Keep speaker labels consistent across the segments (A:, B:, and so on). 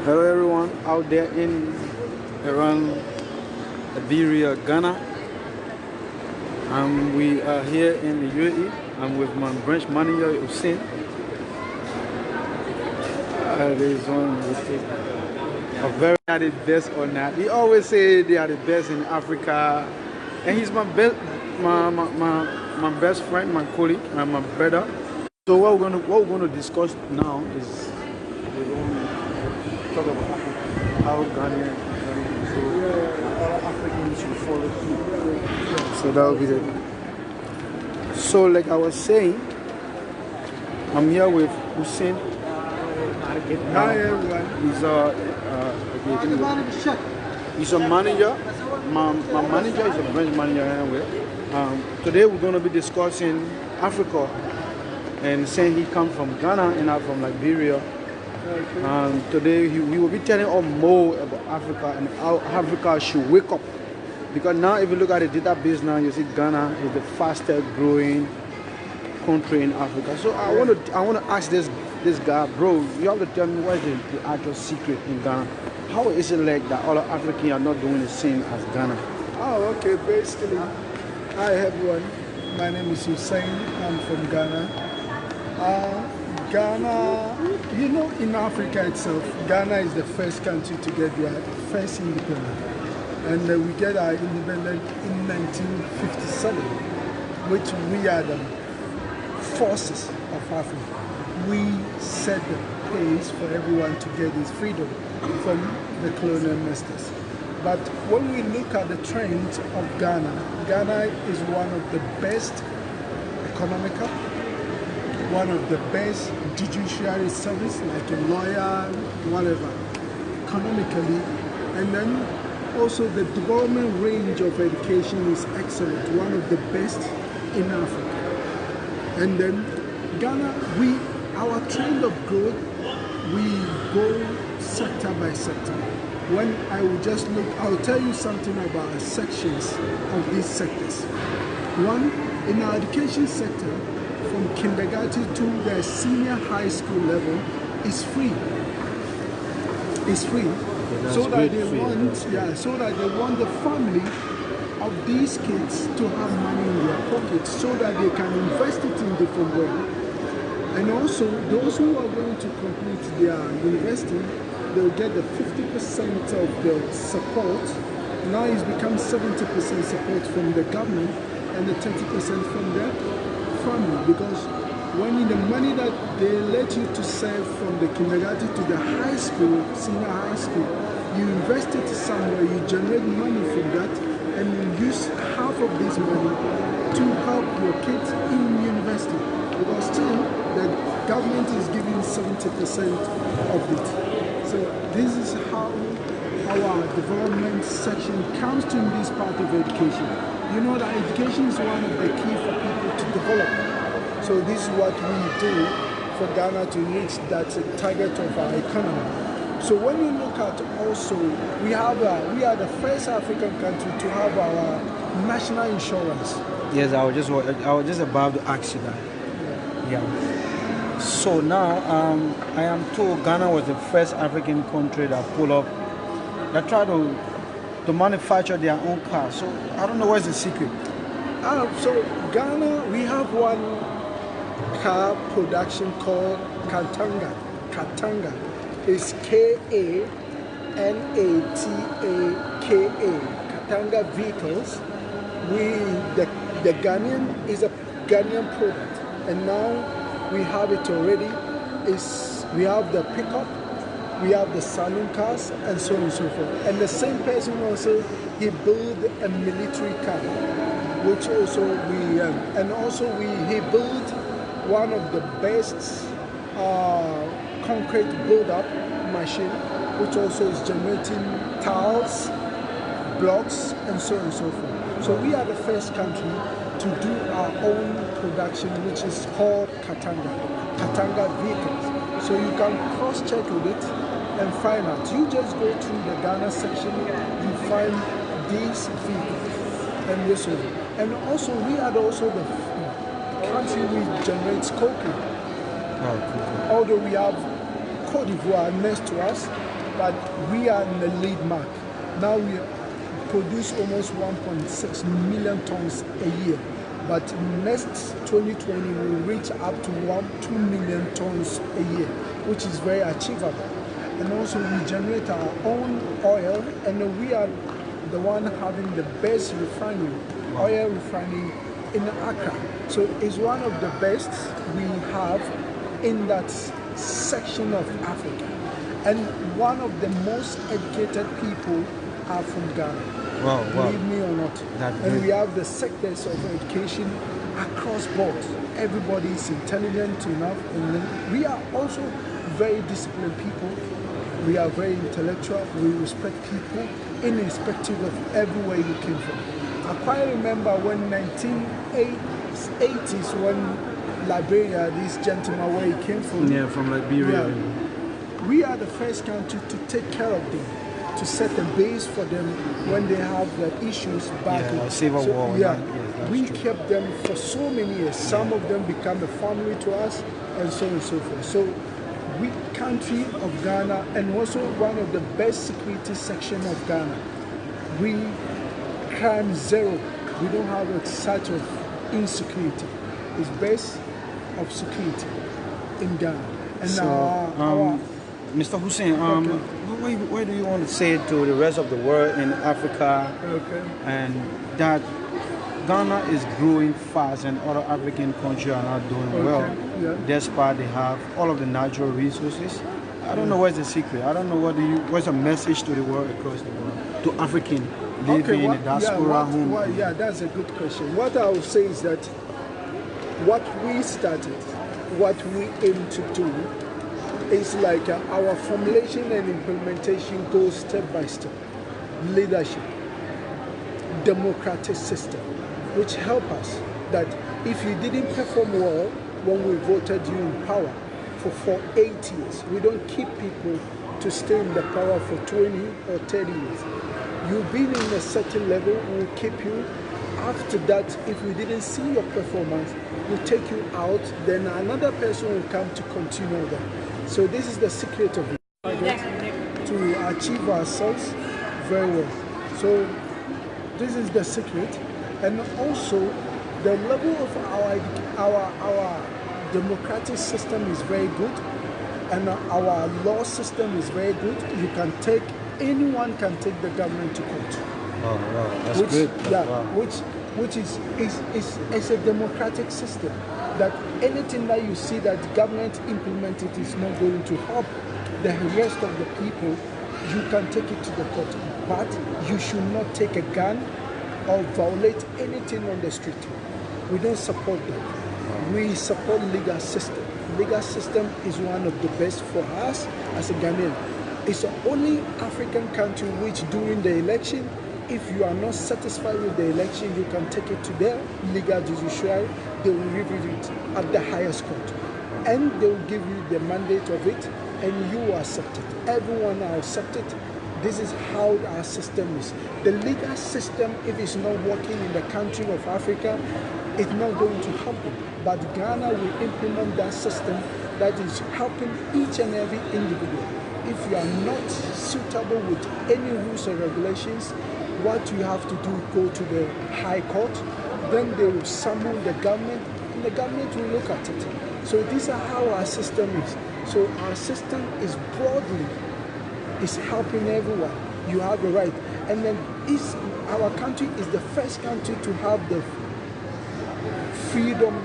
A: Hello everyone out there in around Liberia, Ghana. We are here in the UAE. I'm with my branch manager Hussein. This one a very are the best or not. He always say they are the best in Africa, and he's my best my best friend, my colleague, and my brother. So what we're gonna discuss now is we're going to talk about Africa, how Ghanaian so all Africans should follow suit. So that will be the. So like I was saying, I'm here with Hussein.
B: Hi everyone.
A: He's a manager. My manager is a branch manager anyway. Today we're going to be discussing Africa, and saying he comes from Ghana and I'm from Liberia. Today he will be telling us more about Africa and how Africa should wake up. Because now if you look at the database now, you see Ghana is the fastest growing country in Africa. So I want to ask this guy, bro, you have to tell me what is the actual secret in Ghana. How is it like that all Africans are not doing the same as Ghana?
B: Oh, okay. Basically, hi everyone. My name is Hussein. I'm from Ghana. Ghana, you know, in Africa itself, Ghana is the first country to get their first independence. And we get our independence in 1957, which we are the forces of Africa. We set the pace for everyone to get his freedom from the colonial masters. But when we look at the trends of Ghana, Ghana is one of the best economical, one of the best judiciary service, like a lawyer, whatever, economically. And then also the development range of education is excellent, one of the best in Africa. And then Ghana, our trend of growth, we go sector by sector. When I will just look, I'll tell you something about sections of these sectors. One, in our education sector, from kindergarten to the senior high school level, is free. It's free. So that they want the family of these kids to have money in their pockets so that they can invest it in different ways. And also, those who are going to complete their university, they'll get the 50% of the support. Now it's become 70% support from the government and the 30% from the family. Because when the money that they let you to save from the kindergarten to the high school, senior high school, you invest it somewhere, you generate money from that, and you use half of this money to help your kids in university. Because still, the government is giving 70% of it. So this is how our development section comes to in this part of education. You know that education is one of the key for people to develop. So this is what we do for Ghana to reach that target of our economy. So when you look at also, we are the first African country to have our national insurance.
A: Yes, I was just about to ask you that. Yeah. So now, I am told Ghana was the first African country that pulled up, that tried to manufacture their own cars. So I don't know what's the secret.
B: So Ghana, we have one car production called Katanga. Katanga is K-A-N-A-T-A-K-A. Katanga vehicles. The Ghanaian is a Ghanaian product. And now we have it already. We have the pickup, we have the saloon cars, and so on and so forth. And the same person also, he built a military car, which also he built one of the best concrete build-up machine, which also is generating tiles, blocks, and so on and so forth. So we are the first country to do our own production, which is called Katanga vehicles. So you can cross-check with it and find out. You just go through the Ghana section, you find these vehicles and this one. And also, we are also the country which generates cocoa. Although we have Cote d'Ivoire next to us, but we are in the lead mark. Now we produce almost 1.6 million tons a year. But next 2020, we'll reach up to 2 million tons a year, which is very achievable. And also we generate our own oil, and we are the one having the best refining, oil refining in Accra. So it's one of the best we have in that section of Africa. And one of the most educated people are from Ghana.
A: Wow,
B: Believe me or not.
A: That's
B: and
A: great.
B: we have the sectors of education across board. Everybody is intelligent enough, and then we are also very disciplined people. We are very intellectual. We respect people irrespective of everywhere you came from. I quite remember when 1980s when Liberia, this gentleman where he came from.
A: Yeah, from Liberia.
B: Yeah, we are the first country to take care of them, to set a base for them when they have the issues back
A: Yeah, civil war.
B: Yeah,
A: Yes,
B: we
A: true.
B: kept them for so many years. Some of them become a family to us, and so on and so forth. So we country of Ghana, and also one of the best security section of Ghana. We crime zero. We don't have a such of insecurity. It's best of security in Ghana. And
A: So,
B: our
A: Mr. Hussein,
B: Okay.
A: what do you want to say to the rest of the world in Africa,
B: okay.
A: and that Ghana is growing fast and other African countries are not doing well,
B: Yeah.
A: despite they have all of the natural resources? I don't know what's the secret. I don't know what's a message to the world across the world, to African living in the diaspora home.
B: Yeah, that's a good question. What I would say is that what we started, what we aim to do, is like our formulation and implementation goes step by step. Leadership, democratic system, which help us that if you didn't perform well when we voted you in power for 8 years, we don't keep people to stay in the power for 20 or 30 years. You've been in a certain level, we'll keep you. After that, if we didn't see your performance, we'll take you out, then another person will come to continue that. So this is the secret of it, to achieve ourselves very well. So this is the secret. And also the level of our democratic system is very good, and our law system is very good. Anyone can take the government to court.
A: Oh, wow, that's
B: Which,
A: good.
B: yeah,
A: Wow.
B: which is a democratic system, that anything that you see that the government implemented is not going to help the rest of the people, you can take it to the court. But you should not take a gun or violate anything on the street. We don't support that. We support legal system. Legal system is one of the best for us as a Ghanaian. It's the only African country which during the election, if you are not satisfied with the election, you can take it to their legal judiciary. They will review it at the highest court, and they will give you the mandate of it, and you will accept it. Everyone will accept it. This is how our system is. The legal system, if it's not working in the country of Africa, it's not going to happen. But Ghana will implement that system that is helping each and every individual. If you are not suitable with any rules or regulations, what you have to do is go to the High Court, then they will summon the government, and the government will look at it. So these are how our system is. So our system is broadly, is helping everyone. You have a right. And then our country is the first country to have the freedom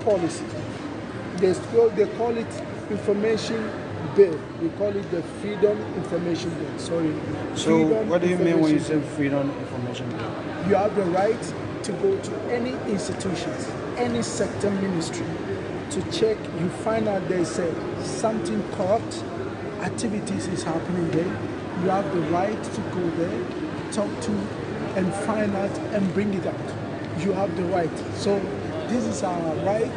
B: policy. They call it information bill. We call it the Freedom Information Bill. Sorry.
A: So
B: Freedom
A: what do you mean when you say
B: Information
A: freedom information bill?
B: Bill. You have the right to go to any institutions, any sector ministry, to check. You find out there's something corrupt activities is happening there. You have the right to go there, talk to, and find out and bring it out. You have the right. So this is our right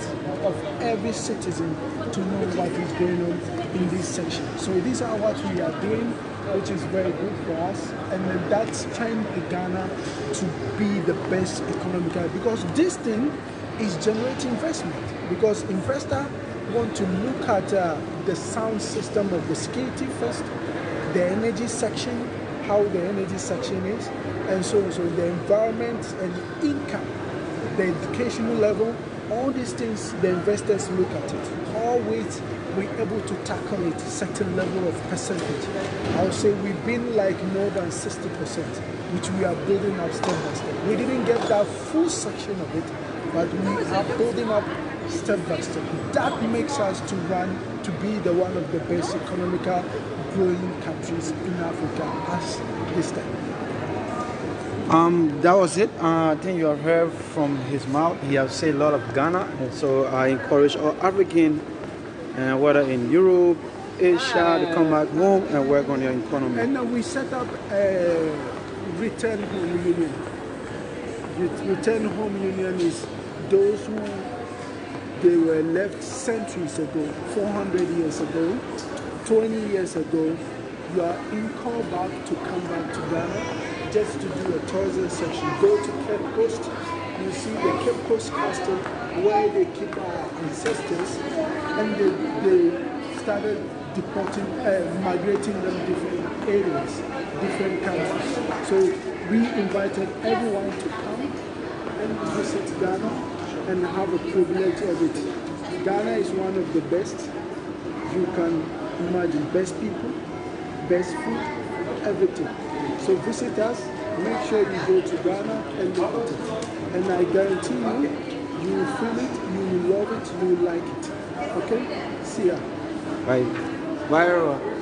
B: of every citizen to know what is going on in this section. So these are what we are doing, which is very good for us, and then that's trying Ghana to be the best economical, because this thing is generating investment, because investors want to look at the sound system of the security first, the energy section, how the energy section is, and so on. So the environment and income, the educational level, all these things, the investors look at it. Always we're able to tackle it, certain level of percentage. I'll say we've been like more than 60%, which we are building up step by step. We didn't get that full section of it, but we are building up step by step. That makes us to be the one of the best economical growing countries in Africa as this time.
A: That was it. I think you have heard from his mouth. He has said a lot of Ghana, and so I encourage all African, whether in Europe, Asia, to come back home and work on your economy.
B: And we set up a return home union. Return home union is those who they were left centuries ago, 400 years ago, 20 years ago. You are called back to come back to Ghana just to do a tourism section. Go to Cape Coast, you see the Cape Coast Castle where they keep our ancestors, and they started migrating them different areas, different countries. So we invited everyone to come and visit Ghana and have a privilege of it. Ghana is one of the best. You can imagine best people, best food, everything. So visit us, make sure you go to Ghana and look at it. And I guarantee you will feel it, you will love it, you will like it. Okay? See ya.
A: Bye. Bye.